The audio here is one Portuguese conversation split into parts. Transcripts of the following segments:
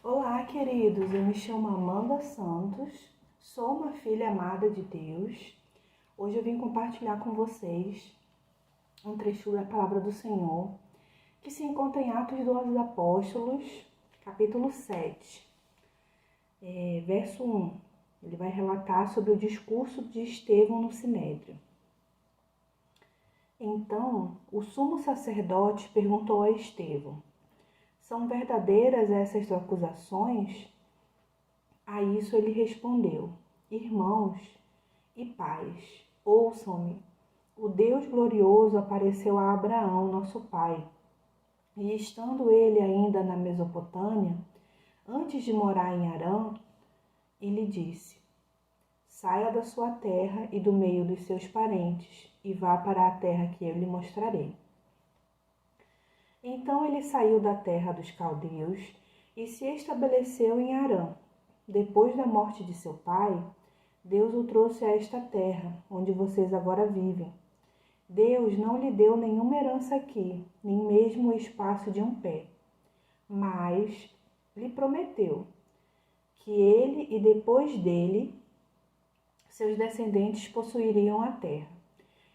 Olá, queridos. Eu me chamo Amanda Santos, sou uma filha amada de Deus. Hoje eu vim compartilhar com vocês um trecho da Palavra do Senhor que se encontra em Atos dos Apóstolos, capítulo 7, verso 1. Ele vai relatar sobre o discurso de Estevão no Sinédrio. Então, o sumo sacerdote perguntou a Estevão: são verdadeiras essas acusações? A isso ele respondeu: irmãos e pais, ouçam-me. O Deus glorioso apareceu a Abraão, nosso pai, e estando ele ainda na Mesopotâmia, antes de morar em Harã, ele disse: saia da sua terra e do meio dos seus parentes, e vá para a terra que eu lhe mostrarei. Então ele saiu da terra dos caldeus e se estabeleceu em Harã. Depois da morte de seu pai, Deus o trouxe a esta terra, onde vocês agora vivem. Deus não lhe deu nenhuma herança aqui, nem mesmo o espaço de um pé, mas lhe prometeu que ele e depois dele, seus descendentes possuiriam a terra.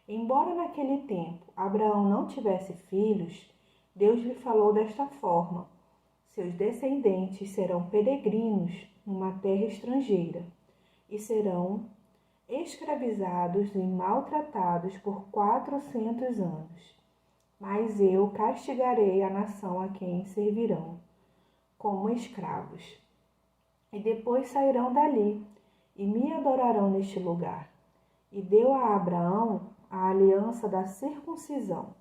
Embora naquele tempo Abraão não tivesse filhos, Deus lhe falou desta forma: seus descendentes serão peregrinos numa terra estrangeira e serão escravizados e maltratados por 400 anos. Mas eu castigarei a nação a quem servirão como escravos. E depois sairão dali e me adorarão neste lugar. E deu a Abraão a aliança da circuncisão.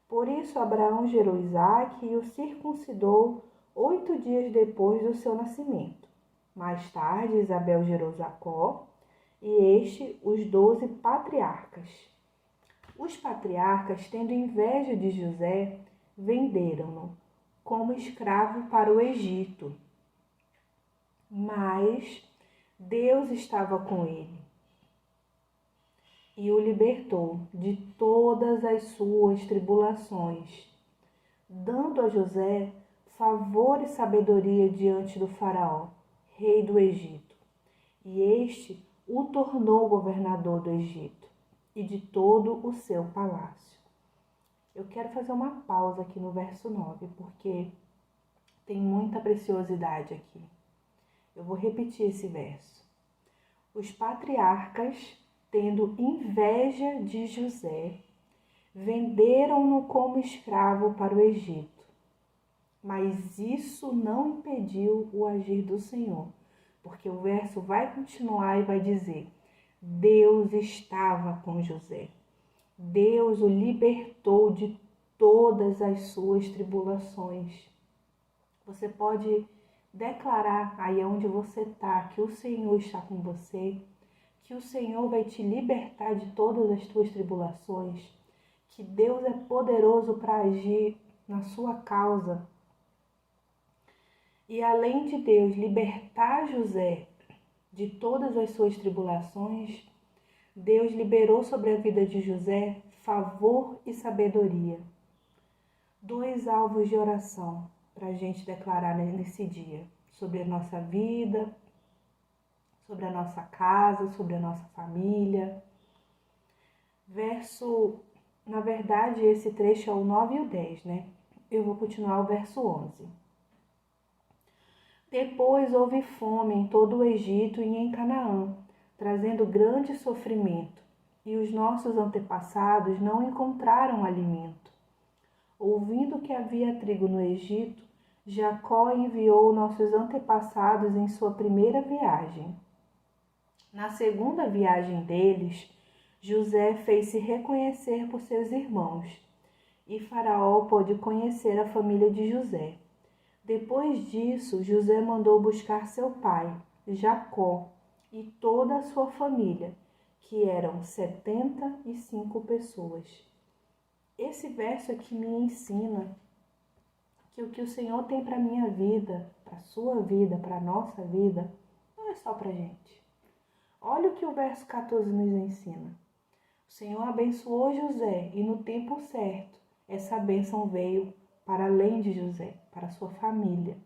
Por isso Abraão gerou Isaque e o circuncidou 8 dias depois do seu nascimento. Mais tarde Isabel gerou Jacó e os 12 patriarcas. Os patriarcas, tendo inveja de José, venderam-no como escravo para o Egito. Mas Deus estava com ele e o libertou de todas as suas tribulações, dando a José favor e sabedoria diante do faraó, rei do Egito. E este o tornou governador do Egito e de todo o seu palácio. Eu quero fazer uma pausa aqui no verso 9, porque tem muita preciosidade aqui. Eu vou repetir esse verso. Os patriarcas, tendo inveja de José, venderam-no como escravo para o Egito. Mas isso não impediu o agir do Senhor, porque o verso vai continuar e vai dizer: Deus estava com José. Deus o libertou de todas as suas tribulações. Você pode declarar aí onde você está que o Senhor está com você, que o Senhor vai te libertar de todas as tuas tribulações, que Deus é poderoso para agir na sua causa. E além de Deus libertar José de todas as suas tribulações, Deus liberou sobre a vida de José favor e sabedoria. 2 alvos de oração para a gente declarar nesse dia, sobre a nossa vida, sobre a nossa casa, sobre a nossa família. Na verdade, esse trecho é o 9 e o 10, né? Eu vou continuar o verso 11. Depois houve fome em todo o Egito e em Canaã, trazendo grande sofrimento, e os nossos antepassados não encontraram alimento. Ouvindo que havia trigo no Egito, Jacó enviou nossos antepassados em sua primeira viagem. Na segunda viagem deles, José fez-se reconhecer por seus irmãos, e Faraó pôde conhecer a família de José. Depois disso, José mandou buscar seu pai, Jacó, e toda a sua família, que eram 75 pessoas. Esse verso aqui me ensina que o que o Senhor tem para a minha vida, para a sua vida, para a nossa vida, não é só para a gente. Olha o que o verso 14 nos ensina. O Senhor abençoou José e no tempo certo, essa bênção veio para além de José, para a sua família.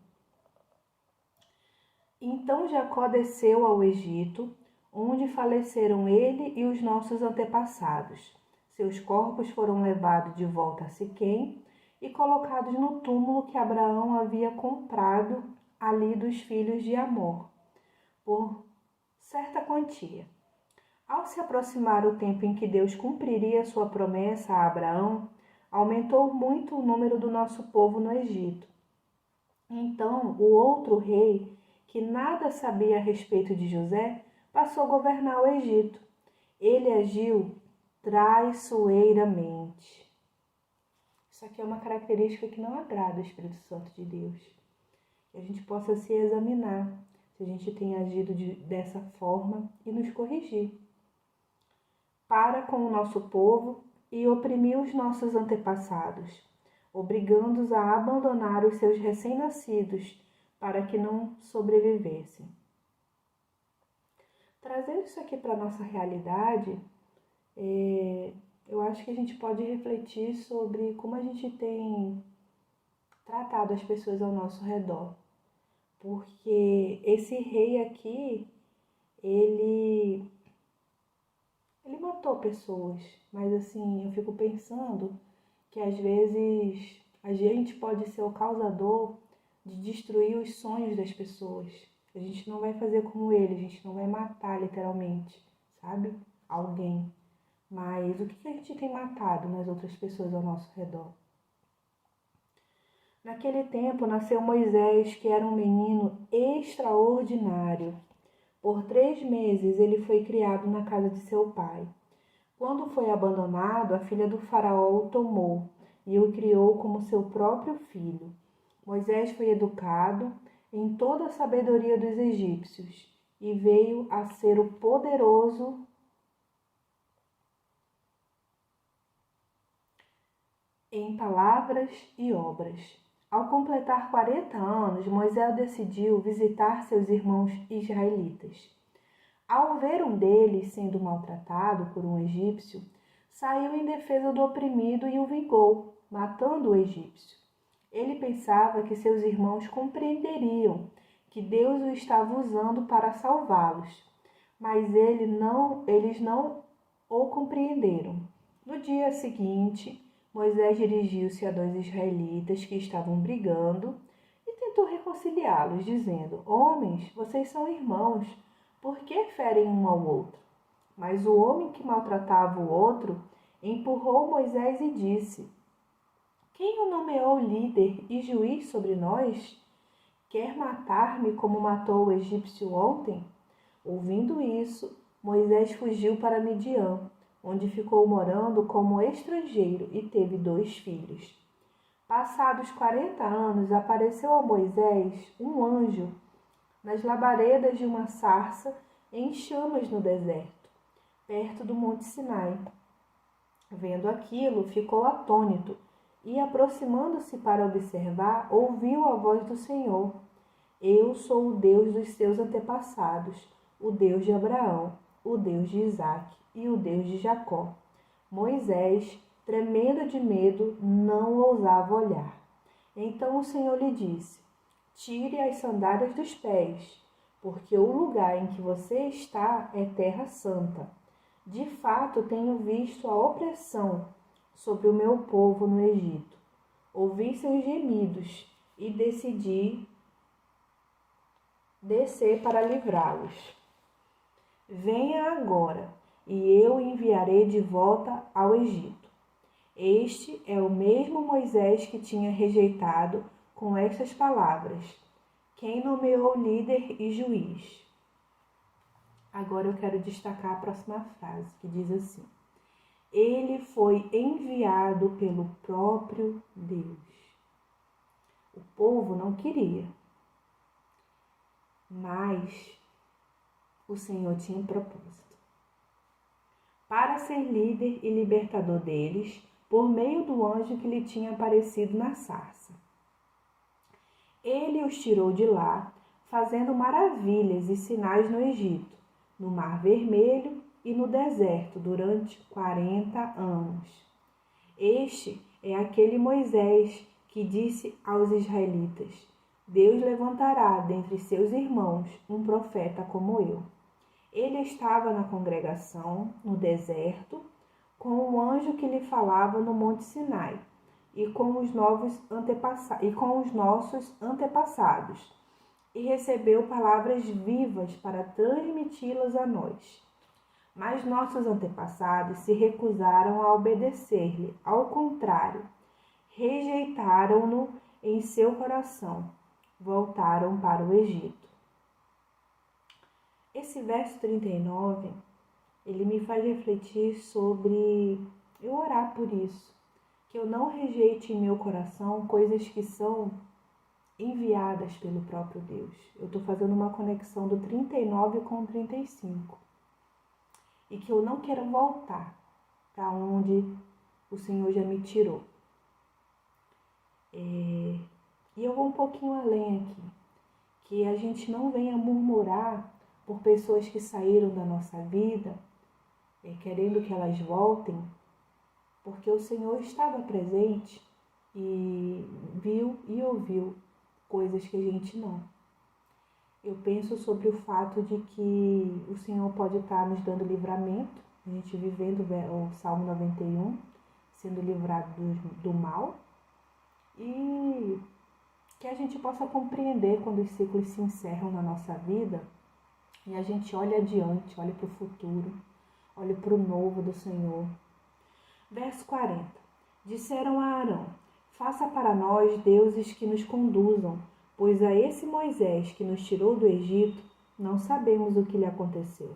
Então Jacó desceu ao Egito, onde faleceram ele e os nossos antepassados. Seus corpos foram levados de volta a Siquém e colocados no túmulo que Abraão havia comprado ali dos filhos de Amor, por certa quantia. Ao se aproximar o tempo em que Deus cumpriria sua promessa a Abraão, aumentou muito o número do nosso povo no Egito. Então, o outro rei, que nada sabia a respeito de José, passou a governar o Egito. Ele agiu traiçoeiramente. Isso aqui é uma característica que não agrada ao Espírito Santo de Deus. Que a gente possa se examinar se a gente tem agido dessa forma e nos corrigir. Para com o nosso povo e oprimiu os nossos antepassados, obrigando-os a abandonar os seus recém-nascidos para que não sobrevivessem. Trazendo isso aqui para a nossa realidade, eu acho que a gente pode refletir sobre como a gente tem tratado as pessoas ao nosso redor. Porque esse rei aqui, ele matou pessoas, mas assim, eu fico pensando que às vezes a gente pode ser o causador de destruir os sonhos das pessoas. A gente não vai fazer como ele, a gente não vai matar literalmente, sabe? Alguém. Mas o que a gente tem matado nas outras pessoas ao nosso redor? Naquele tempo nasceu Moisés, que era um menino extraordinário. Por 3 meses ele foi criado na casa de seu pai. Quando foi abandonado, a filha do faraó o tomou e o criou como seu próprio filho. Moisés foi educado em toda a sabedoria dos egípcios e veio a ser o poderoso em palavras e obras. Ao completar 40 anos, Moisés decidiu visitar seus irmãos israelitas. Ao ver um deles sendo maltratado por um egípcio, saiu em defesa do oprimido e o vingou, matando o egípcio. Ele pensava que seus irmãos compreenderiam que Deus o estava usando para salvá-los, mas eles não o compreenderam. No dia seguinte, Moisés dirigiu-se a 2 israelitas que estavam brigando e tentou reconciliá-los, dizendo: Homens, vocês são irmãos, por que ferem um ao outro? Mas o homem que maltratava o outro empurrou Moisés e disse: Quem o nomeou líder e juiz sobre nós? Quer matar-me como matou o egípcio ontem? Ouvindo isso, Moisés fugiu para Midian, onde ficou morando como estrangeiro e teve 2 filhos. Passados 40 anos, apareceu a Moisés um anjo nas labaredas de uma sarça em chamas no deserto, perto do Monte Sinai. Vendo aquilo, ficou atônito e, aproximando-se para observar, ouviu a voz do Senhor: Eu sou o Deus dos seus antepassados, o Deus de Abraão, o Deus de Isaque e o Deus de Jacó. Moisés, tremendo de medo, não ousava olhar. Então o Senhor lhe disse: Tire as sandálias dos pés, porque o lugar em que você está é terra santa. De fato, tenho visto a opressão sobre o meu povo no Egito. Ouvi seus gemidos e decidi descer para livrá-los. Venha agora, e eu o enviarei de volta ao Egito. Este é o mesmo Moisés que tinha rejeitado com estas palavras: Quem nomeou líder e juiz? Agora eu quero destacar a próxima frase, que diz assim: Ele foi enviado pelo próprio Deus. O povo não queria, mas o Senhor tinha um propósito. Para ser líder e libertador deles, por meio do anjo que lhe tinha aparecido na sarça. Ele os tirou de lá, fazendo maravilhas e sinais no Egito, no Mar Vermelho e no deserto durante 40 anos. Este é aquele Moisés que disse aos israelitas: Deus levantará dentre seus irmãos um profeta como eu. Ele estava na congregação, no deserto, com o anjo que lhe falava no Monte Sinai, e com os nossos antepassados, e recebeu palavras vivas para transmiti-las a nós. Mas nossos antepassados se recusaram a obedecer-lhe, ao contrário, rejeitaram-no em seu coração, voltaram para o Egito. Esse verso 39, ele me faz refletir sobre eu orar por isso, que eu não rejeite em meu coração coisas que são enviadas pelo próprio Deus. Eu estou fazendo uma conexão do 39 com o 35. E que eu não quero voltar para onde o Senhor já me tirou. E eu vou um pouquinho além aqui. Que a gente não venha murmurar por pessoas que saíram da nossa vida, querendo que elas voltem, porque o Senhor estava presente e viu e ouviu coisas que a gente não. Eu penso sobre o fato de que o Senhor pode estar nos dando livramento, a gente vivendo o Salmo 91, sendo livrado do mal, e que a gente possa compreender quando os ciclos se encerram na nossa vida e a gente olha adiante, olha para o futuro, olha para o novo do Senhor. Verso 40. Disseram a Arão: faça para nós deuses que nos conduzam, pois a esse Moisés que nos tirou do Egito, não sabemos o que lhe aconteceu.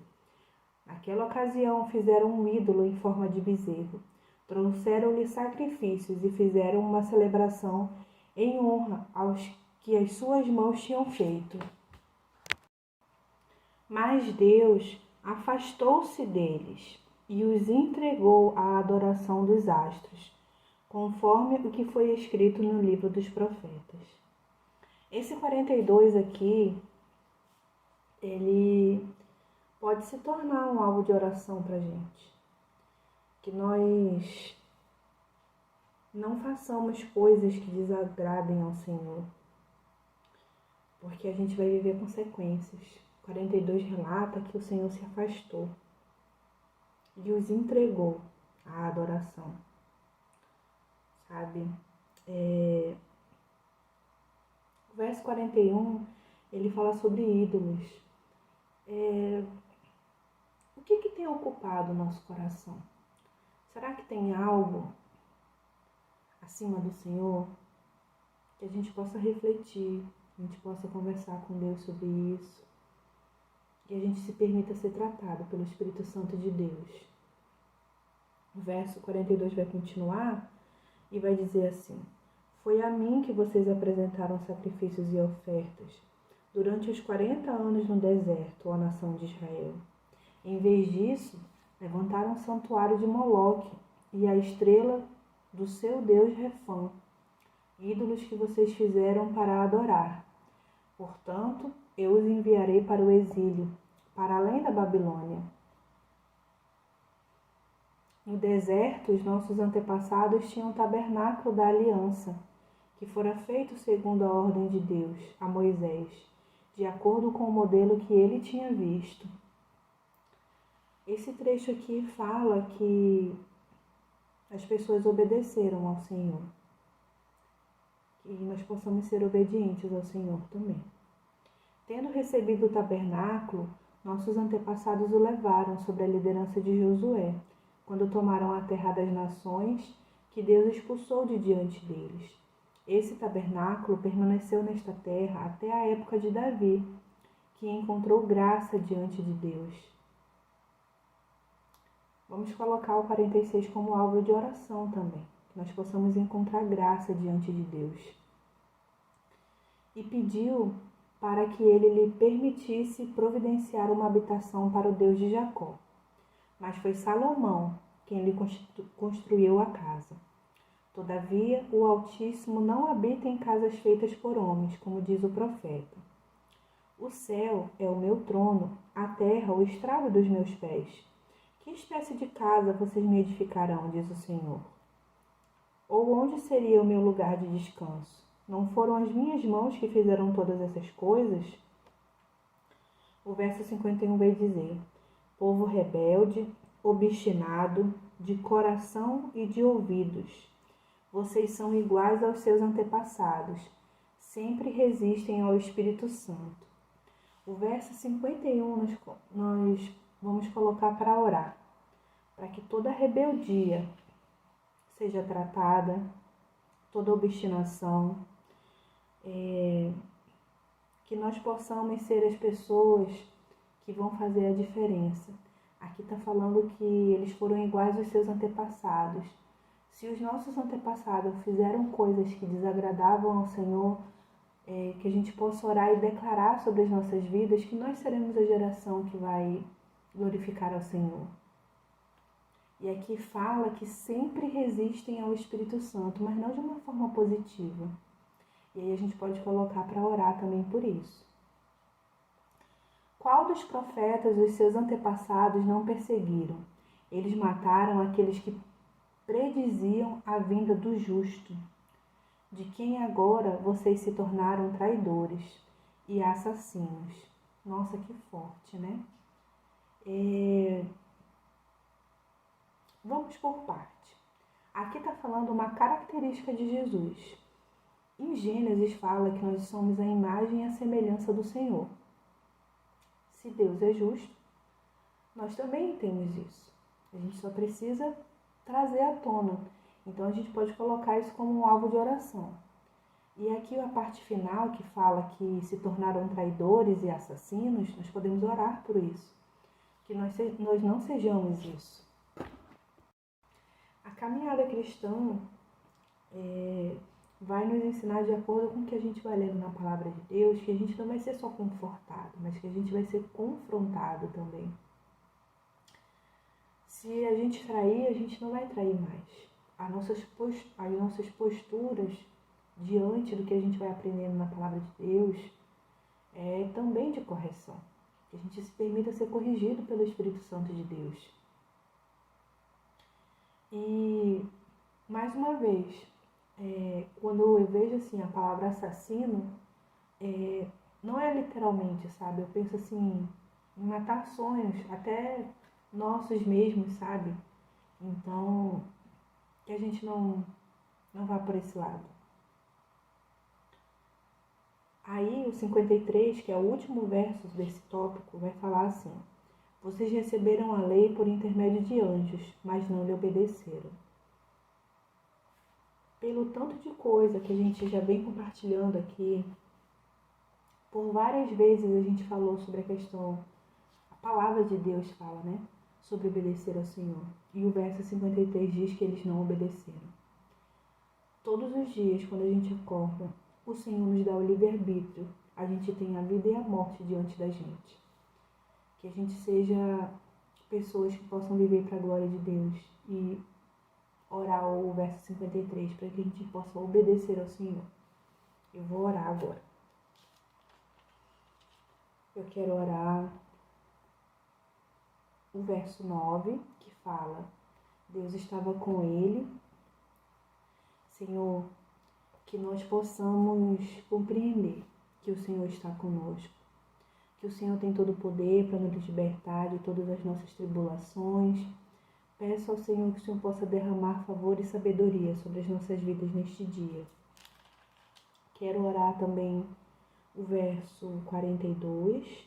Naquela ocasião fizeram um ídolo em forma de bezerro, trouxeram-lhe sacrifícios e fizeram uma celebração em honra aos que as suas mãos tinham feito. Mas Deus afastou-se deles e os entregou à adoração dos astros, conforme o que foi escrito no livro dos profetas. Esse 42 aqui, ele pode se tornar um alvo de oração para a gente. Que nós não façamos coisas que desagradem ao Senhor, porque a gente vai viver consequências. 42 relata que o Senhor se afastou e os entregou à adoração. Sabe? O verso 41, ele fala sobre ídolos. O que tem ocupado o nosso coração? Será que tem algo acima do Senhor? Que a gente possa refletir, a gente possa conversar com Deus sobre isso. E a gente se permita ser tratado pelo Espírito Santo de Deus. O verso 42 vai continuar e vai dizer assim: foi a mim que vocês apresentaram sacrifícios e ofertas durante os 40 anos no deserto, ó nação de Israel. Em vez disso, levantaram um santuário de Moloque e a estrela do seu deus Refã, ídolos que vocês fizeram para adorar. Portanto, eu os enviarei para o exílio, para além da Babilônia. No deserto, os nossos antepassados tinham o tabernáculo da aliança, que fora feito segundo a ordem de Deus, a Moisés, de acordo com o modelo que ele tinha visto. Esse trecho aqui fala que as pessoas obedeceram ao Senhor. E nós possamos ser obedientes ao Senhor também. Tendo recebido o tabernáculo, nossos antepassados o levaram sob a liderança de Josué, quando tomaram a terra das nações que Deus expulsou de diante deles. Esse tabernáculo permaneceu nesta terra até a época de Davi, que encontrou graça diante de Deus. Vamos colocar o 46 como alvo de oração também, que nós possamos encontrar graça diante de Deus. E pediu para que ele lhe permitisse providenciar uma habitação para o Deus de Jacó. Mas foi Salomão quem lhe construiu a casa. Todavia, o Altíssimo não habita em casas feitas por homens, como diz o profeta. O céu é o meu trono, a terra o estrado dos meus pés. Que espécie de casa vocês me edificarão, diz o Senhor? Ou onde seria o meu lugar de descanso? Não foram as minhas mãos que fizeram todas essas coisas? O verso 51 vai dizer: povo rebelde, obstinado, de coração e de ouvidos, vocês são iguais aos seus antepassados, sempre resistem ao Espírito Santo. O verso 51 nós vamos colocar para orar, para que toda rebeldia seja tratada, toda obstinação, que nós possamos ser as pessoas que vão fazer a diferença. Aqui está falando que eles foram iguais aos seus antepassados. Se os nossos antepassados fizeram coisas que desagradavam ao Senhor, que a gente possa orar e declarar sobre as nossas vidas que nós seremos a geração que vai glorificar ao Senhor. E aqui fala que sempre resistem ao Espírito Santo, mas não de uma forma positiva. E aí a gente pode colocar para orar também por isso. Qual dos profetas os seus antepassados não perseguiram? Eles mataram aqueles que prediziam a vinda do justo, de quem agora vocês se tornaram traidores e assassinos. Nossa, que forte, né? Vamos por parte. Aqui está falando uma característica de Jesus. Em Gênesis fala que nós somos a imagem e a semelhança do Senhor. Se Deus é justo, nós também temos isso. A gente só precisa trazer à tona. Então a gente pode colocar isso como um alvo de oração. E aqui a parte final que fala que se tornaram traidores e assassinos, nós podemos orar por isso. Que nós não sejamos isso. A caminhada cristã vai nos ensinar de acordo com o que a gente vai lendo na palavra de Deus, que a gente não vai ser só confortado, mas que a gente vai ser confrontado também. Se a gente trair, a gente não vai trair mais. As nossas posturas diante do que a gente vai aprendendo na palavra de Deus é também de correção. Que a gente se permita ser corrigido pelo Espírito Santo de Deus. E, mais uma vez, quando eu vejo assim a palavra assassino, não é literalmente, sabe? Eu penso assim, em matar sonhos, até nossos mesmos, sabe? Então, que a gente não vá por esse lado. Aí o 53, que é o último verso desse tópico, vai falar assim: vocês receberam a lei por intermédio de anjos, mas não lhe obedeceram. Pelo tanto de coisa que a gente já vem compartilhando aqui, por várias vezes a gente falou sobre a questão, a palavra de Deus fala, né? Sobre obedecer ao Senhor. E o verso 53 diz que eles não obedeceram. Todos os dias, quando a gente acorda, o Senhor nos dá o livre-arbítrio. A gente tem a vida e a morte diante da gente. Que a gente seja pessoas que possam viver para a glória de Deus. E orar o verso 53 para que a gente possa obedecer ao Senhor. Eu vou orar agora. Eu quero orar o verso 9, que fala: Deus estava com ele. Senhor, que nós possamos compreender que o Senhor está conosco, que o Senhor tem todo o poder para nos libertar de todas as nossas tribulações. Peço ao Senhor que o Senhor possa derramar favor e sabedoria sobre as nossas vidas neste dia. Quero orar também o verso 42,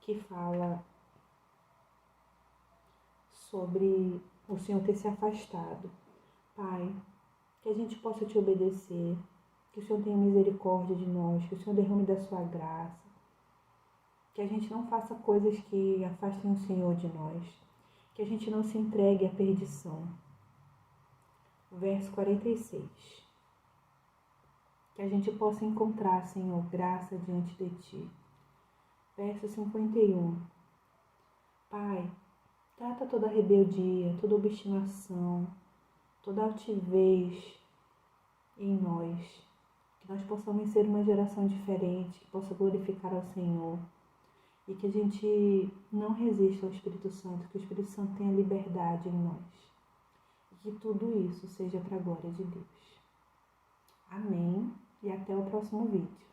que fala sobre o Senhor ter se afastado. Pai, que a gente possa te obedecer, que o Senhor tenha misericórdia de nós, que o Senhor derrame da sua graça, que a gente não faça coisas que afastem o Senhor de nós, que a gente não se entregue à perdição. Verso 46. Que a gente possa encontrar, Senhor, graça diante de Ti. Verso 51. Pai, trata toda rebeldia, toda obstinação, toda altivez em nós. Que nós possamos ser uma geração diferente, que possa glorificar ao Senhor. E que a gente não resista ao Espírito Santo, que o Espírito Santo tenha liberdade em nós. E que tudo isso seja para a glória de Deus. Amém e até o próximo vídeo.